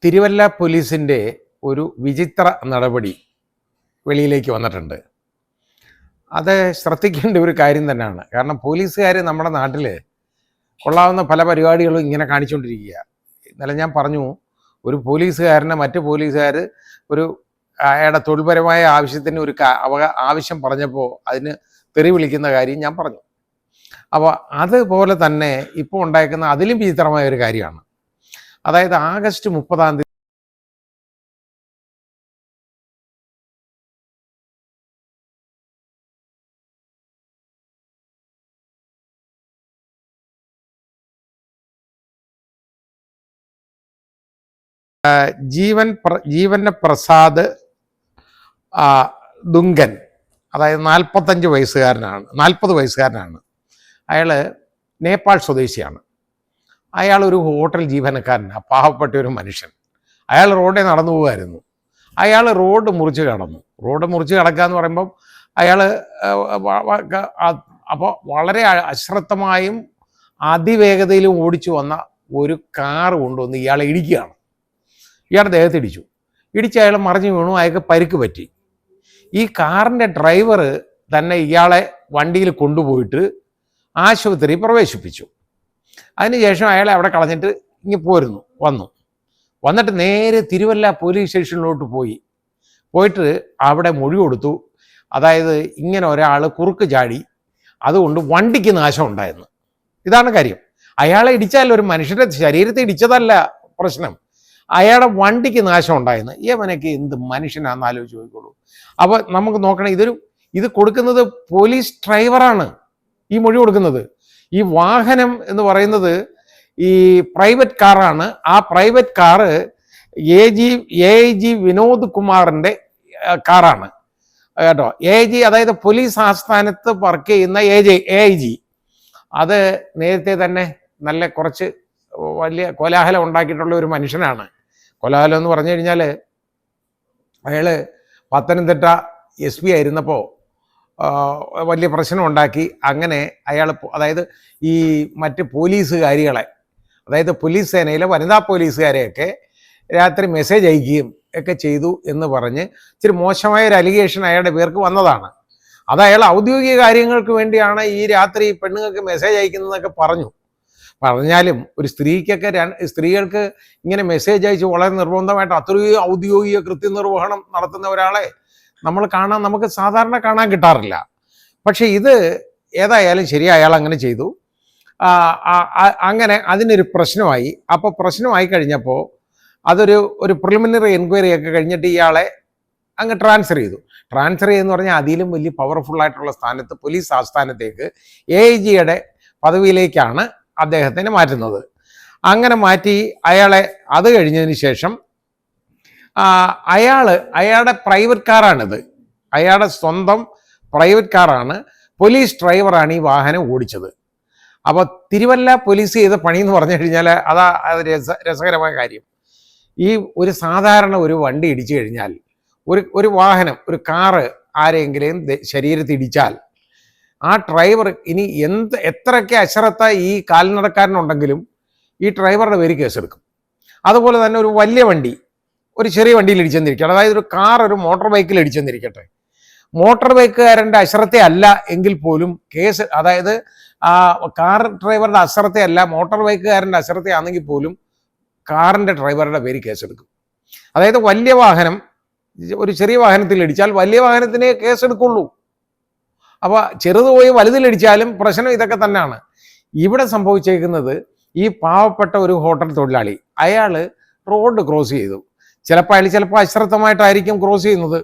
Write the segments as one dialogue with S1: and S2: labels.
S1: തിരുവല്ല പോലീസിൻ്റെ ഒരു വിചിത്ര നടപടി വെളിയിലേക്ക് വന്നിട്ടുണ്ട്. അത് ശ്രദ്ധിക്കേണ്ട ഒരു കാര്യം തന്നെയാണ്. കാരണം പോലീസുകാർ നമ്മുടെ നാട്ടിൽ കൊള്ളാവുന്ന പല പരിപാടികളും ഇങ്ങനെ കാണിച്ചുകൊണ്ടിരിക്കുക. ഇന്നലെ ഞാൻ പറഞ്ഞു, ഒരു പോലീസുകാരനെ മറ്റ് പോലീസുകാർ ഒരു അയാളുടെ തൊഴിൽപരമായ ആവശ്യത്തിന് ഒരു ആവശ്യം പറഞ്ഞപ്പോൾ അതിന് തെറി വിളിക്കുന്ന കാര്യം ഞാൻ പറഞ്ഞു. അപ്പോൾ അതുപോലെ തന്നെ ഇപ്പോൾ ഉണ്ടായിരിക്കുന്ന അതിലും വിചിത്രമായ ഒരു കാര്യമാണ്. അതായത് ആഗസ്റ്റ് 30 ജീവന പ്രസാദ് ദുംഗൻ, അതായത് 40 വയസ്സുകാരനാണ്. അയാൾ നേപ്പാൾ സ്വദേശിയാണ്. അയാൾ ഒരു ഹോട്ടൽ ജീവനക്കാരനാണ്, പാവപ്പെട്ട ഒരു മനുഷ്യൻ. അയാൾ റോഡിൽ നടന്നു പോകുമായിരുന്നു. അയാൾ റോഡ് മുറിച്ച് കടക്കുക എന്ന് പറയുമ്പം അയാൾ അപ്പോൾ വളരെ അശ്രദ്ധമായും അതിവേഗതയിലും ഓടിച്ചു വന്ന ഒരു കാറ് കൊണ്ടുവന്ന് ഇയാളെ ഇടിക്കുകയാണ്. ഇയാളുടെ ദേഹത്ത് ഇടിച്ച് അയാൾ മറിഞ്ഞു വീണു. അയാൾക്ക് പരിക്ക് പറ്റി. ഈ കാറിൻ്റെ ഡ്രൈവർ തന്നെ ഇയാളെ വണ്ടിയിൽ കൊണ്ടുപോയിട്ട് ആശുപത്രിയിൽ പ്രവേശിപ്പിച്ചു. അതിനുശേഷം അയാളെ അവിടെ കളഞ്ഞിട്ട് വന്നിട്ട് നേരെ തിരുവല്ല പോലീസ് സ്റ്റേഷനിലോട്ട് പോയിട്ട് അവിടെ മൊഴി കൊടുത്തു. അതായത് ഇങ്ങനെ ഒരാൾ കുറുക്ക് ചാടി, അതുകൊണ്ട് വണ്ടിക്ക് നാശം ഉണ്ടായെന്ന്. ഇതാണ് കാര്യം. അയാളെ ഇടിച്ചാൽ ഒരു മനുഷ്യൻ്റെ ശരീരത്തെ ഇടിച്ചതല്ല പ്രശ്നം, അയാളുടെ വണ്ടിക്ക് നാശം ഉണ്ടായെന്ന്. ഇവനൊക്കെ എന്ത് മനുഷ്യനാണെന്ന് ആലോചിച്ച് നോക്കിക്കോളൂ. അപ്പോൾ നമുക്ക് നോക്കണം, ഇത് കൊടുക്കുന്നത് പോലീസ് ഡ്രൈവറാണ് ഈ മൊഴി കൊടുക്കുന്നത്. ഈ വാഹനം എന്ന് പറയുന്നത് ഈ പ്രൈവറ്റ് കാറാണ്. ആ പ്രൈവറ്റ് കാറ് AIG വിനോദ് കുമാറിൻ്റെ കാറാണ് കേട്ടോ. AIG അതായത് പോലീസ് ആസ്ഥാനത്ത് വർക്ക് ചെയ്യുന്ന AIG അത് നേരത്തെ തന്നെ നല്ല കുറച്ച് വലിയ കോലാഹലം ഉണ്ടാക്കിയിട്ടുള്ള ഒരു മനുഷ്യനാണ്. കോലാഹലം എന്ന് പറഞ്ഞു കഴിഞ്ഞാൽ അയാൾ പത്തനംതിട്ട SP ആയിരുന്നപ്പോൾ വലിയ പ്രശ്നം ഉണ്ടാക്കി. അങ്ങനെ അയാൾ അതായത് ഈ മറ്റ് പോലീസുകാരികളെ, അതായത് പോലീസ് സേനയിലെ വനിതാ പോലീസുകാരെയൊക്കെ രാത്രി മെസ്സേജ് അയക്കുകയും ഒക്കെ ചെയ്തു എന്ന് പറഞ്ഞ് ഇച്ചിരി മോശമായ ഒരു അലിഗേഷൻ അയാളുടെ പേർക്ക് വന്നതാണ്. അത് അയാൾ ഔദ്യോഗിക കാര്യങ്ങൾക്ക് വേണ്ടിയാണ് ഈ രാത്രി പെണ്ണുങ്ങൾക്ക് മെസ്സേജ് അയക്കുന്നതൊക്കെ പറഞ്ഞാലും ഒരു സ്ത്രീകൾക്ക് ഇങ്ങനെ മെസ്സേജ് അയച്ച് വളരെ നിർബന്ധമായിട്ട് അത്രയും ഔദ്യോഗിക കൃത്യനിർവഹണം നടത്തുന്ന ഒരാളെ നമുക്ക് സാധാരണ കാണാൻ കിട്ടാറില്ല. പക്ഷെ ഇത് ഏതായാലും ശരി, അയാൾ അങ്ങനെ ചെയ്തു. അങ്ങനെ അതിനൊരു പ്രശ്നമായി. അപ്പോൾ പ്രശ്നമായി കഴിഞ്ഞപ്പോൾ ഒരു പ്രിലിമിനറി എൻക്വയറി ഒക്കെ കഴിഞ്ഞിട്ട് ഇയാളെ അങ്ങ് ട്രാൻസ്ഫർ ചെയ്തെന്ന് പറഞ്ഞാൽ അതിലും വലിയ പവർഫുള്ളായിട്ടുള്ള സ്ഥാനത്ത്, പോലീസ് ആസ്ഥാനത്തേക്ക് AIGയുടെ പദവിയിലേക്കാണ് അദ്ദേഹത്തിനെ മാറ്റുന്നത്. അങ്ങനെ മാറ്റി അയാളെ, അത് കഴിഞ്ഞതിന് ശേഷം അയാളുടെ പ്രൈവറ്റ് കാറാണിത്, അയാളുടെ സ്വന്തം പ്രൈവറ്റ് കാറാണ്. പോലീസ് ഡ്രൈവറാണ് ഈ വാഹനം ഓടിച്ചത്. അപ്പോൾ തിരുവല്ല പോലീസ് ചെയ്ത പണി എന്ന് പറഞ്ഞു കഴിഞ്ഞാൽ അത് രസകരമായ കാര്യം. ഈ ഒരു സാധാരണ ഒരു വണ്ടി ഇടിച്ചു കഴിഞ്ഞാൽ, ഒരു വാഹനം, ഒരു കാറ് ആരെങ്കിലും ശരീരത്തിൽ ഇടിച്ചാൽ ആ ഡ്രൈവർ ഇനി എത്രയൊക്കെ അശ്രദ്ധ ഈ കാൽനടക്കാരനുണ്ടെങ്കിലും ഈ ഡ്രൈവറുടെ പേര് കേസെടുക്കും. അതുപോലെ തന്നെ ഒരു വലിയ വണ്ടി ഒരു ചെറിയ വണ്ടിയിൽ ഇടിച്ചെന്നിരിക്കട്ടെ, അതായത് ഒരു കാർ ഒരു മോട്ടോർ ബൈക്കിൽ ഇടിച്ചെന്നിരിക്കട്ടെ, മോട്ടോർ ബൈക്കുകാരൻ്റെ അശ്രദ്ധയല്ല എങ്കിൽ പോലും കേസ്, അതായത് കാർ ഡ്രൈവറുടെ അശ്രദ്ധയല്ല, മോട്ടോർ ബൈക്കുകാരൻ്റെ അശ്രദ്ധയാണെങ്കിൽ പോലും കാറിൻ്റെ ഡ്രൈവറുടെ പേര് കേസെടുക്കും. അതായത് വലിയ വാഹനം ഒരു ചെറിയ വാഹനത്തിൽ ഇടിച്ചാൽ വലിയ വാഹനത്തിനെ കേസെടുക്കുള്ളൂ. അപ്പോൾ ചെറുത് പോയി വലുതിലിടിച്ചാലും പ്രശ്നം ഇതൊക്കെ തന്നെയാണ്. ഇവിടെ സംഭവിച്ചേക്കുന്നത്, ഈ പാവപ്പെട്ട ഒരു ഹോട്ടൽ തൊഴിലാളി അയാൾ റോഡ് ക്രോസ് ചെയ്തു. ചിലപ്പോൾ അശ്രദ്ധമായിട്ടായിരിക്കും ക്രോസ് ചെയ്യുന്നത്.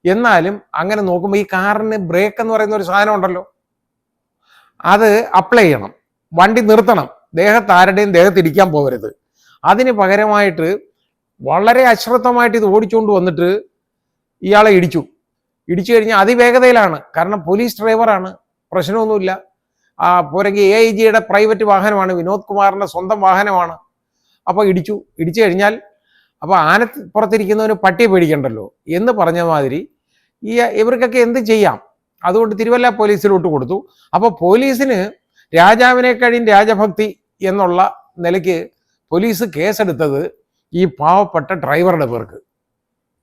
S1: എന്നാലും അങ്ങനെ നോക്കുമ്പോൾ ഈ കാറിന് ബ്രേക്ക് എന്ന് പറയുന്ന ഒരു സാധനം ഉണ്ടല്ലോ, അത് അപ്ലൈ ചെയ്യണം, വണ്ടി നിർത്തണം, ആരുടെയും ദേഹത്തിരിക്കാൻ പോകരുത്. അതിന് പകരമായിട്ട് വളരെ അശ്രദ്ധമായിട്ട് ഇത് ഓടിച്ചുകൊണ്ട് വന്നിട്ട് ഇയാളെ ഇടിച്ചു കഴിഞ്ഞാൽ അതിവേഗതയിലാണ്. കാരണം പോലീസ് ഡ്രൈവറാണ്, പ്രശ്നമൊന്നുമില്ല. പോരെങ്കിൽ AIGയുടെ പ്രൈവറ്റ് വാഹനമാണ്, വിനോദ് കുമാറിൻ്റെ സ്വന്തം വാഹനമാണ്. അപ്പോൾ ഇടിച്ചു കഴിഞ്ഞാൽ അപ്പോൾ പുറത്തിരിക്കുന്നവന് പട്ടിയെ പേടിക്കണ്ടല്ലോ എന്ന് പറഞ്ഞ മാതിരി ഇവർക്കൊക്കെ എന്ത് ചെയ്യാം. അതുകൊണ്ട് തിരുവല്ല പോലീസിലോട്ട് കൊടുത്തു. അപ്പോൾ പോലീസിന് രാജാവിനെ കഴിഞ്ഞ് രാജഭക്തി എന്നുള്ള നിലയ്ക്ക് പോലീസ് കേസെടുത്തത് ഈ പാവപ്പെട്ട ഡ്രൈവറുടെ പേർക്ക്.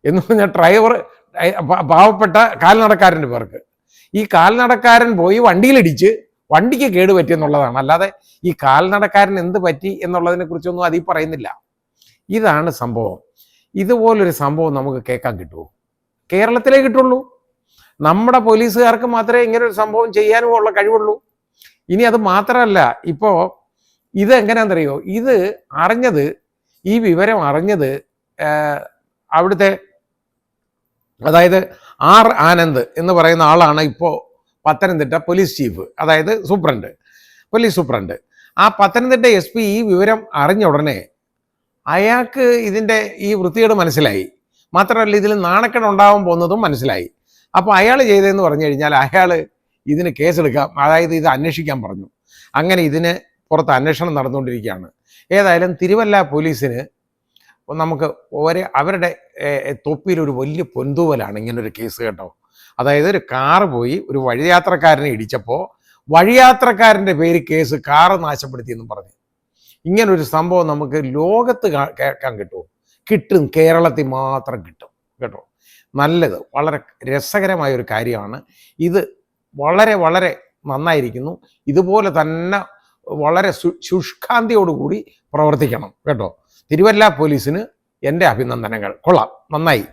S1: എന്ന് പറഞ്ഞാൽ പാവപ്പെട്ട കാൽനടക്കാരൻ്റെ പേർക്ക്. ഈ കാൽനടക്കാരൻ പോയി വണ്ടിയിലിടിച്ച് വണ്ടിക്ക് കേടുപറ്റിയെന്നുള്ളതാണ്. അല്ലാതെ ഈ കാൽനടക്കാരൻ എന്ത് പറ്റി എന്നുള്ളതിനെ കുറിച്ചൊന്നും അതിൽ പറയുന്നില്ല. ഇതാണ് സംഭവം. ഇതുപോലൊരു സംഭവം നമുക്ക് കേൾക്കാൻ കിട്ടുമോ? കേരളത്തിലേ കിട്ടുള്ളൂ. നമ്മുടെ പോലീസുകാർക്ക് മാത്രമേ ഇങ്ങനെ ഒരു സംഭവം ചെയ്യാനും ഉള്ള കഴിവുള്ളൂ. ഇനി അത് മാത്രമല്ല, ഇപ്പോൾ ഇത് എങ്ങനെയാണെന്നറിയോ, ഇത് അറിഞ്ഞത്, ഈ വിവരം അറിഞ്ഞത് അവിടുത്തെ, അതായത് ആർ ആനന്ദ് എന്ന് പറയുന്ന ആളാണ് ഇപ്പോൾ പത്തനംതിട്ട പോലീസ് ചീഫ്, അതായത് പോലീസ് സൂപ്രണ്ട്. ആ പത്തനംതിട്ട SP ഈ വിവരം അറിഞ്ഞ ഉടനെ അയാൾക്ക് ഇതിൻ്റെ ഈ വൃത്തികേട് മനസ്സിലായി. മാത്രമല്ല ഇതിൽ നാണക്കേട് ഉണ്ടാവാൻ പോകുന്നതും മനസ്സിലായി. അപ്പോൾ അയാൾ ചെയ്തതെന്ന് പറഞ്ഞു കഴിഞ്ഞാൽ അയാൾ ഇതിന് കേസെടുക്കാം, അതായത് ഇത് അന്വേഷിക്കാൻ പറഞ്ഞു. അങ്ങനെ ഇതിന് പുറത്ത് അന്വേഷണം നടന്നുകൊണ്ടിരിക്കുകയാണ്. ഏതായാലും തിരുവല്ല പോലീസിന് നമുക്ക് അവരുടെ തൊപ്പിയിലൊരു വലിയ പൊന്തൂവലാണ് ഇങ്ങനൊരു കേസ് കേട്ടോ. അതായത് ഒരു കാറ് പോയി ഒരു വഴിയാത്രക്കാരനെ ഇടിച്ചപ്പോൾ വഴിയാത്രക്കാരൻ്റെ പേര് കേസ്, കാറ് നാശപ്പെടുത്തിയെന്നും പറഞ്ഞു. ഇങ്ങനൊരു സംഭവം നമുക്ക് ലോകത്ത് കേൾക്കാൻ കിട്ടുമോ? കിട്ടും, കേരളത്തിൽ മാത്രം കിട്ടും കേട്ടോ. നല്ലത്, വളരെ രസകരമായ ഒരു കാര്യമാണ് ഇത്. വളരെ വളരെ നന്നായിരിക്കുന്നു. ഇതുപോലെ തന്നെ വളരെ ശുഷ്കാന്തിയോടുകൂടി പ്രവർത്തിക്കണം കേട്ടോ. തിരുവല്ല പോലീസിന് എൻ്റെ അഭിനന്ദനങ്ങൾ. കൊള്ളാം, നന്നായി.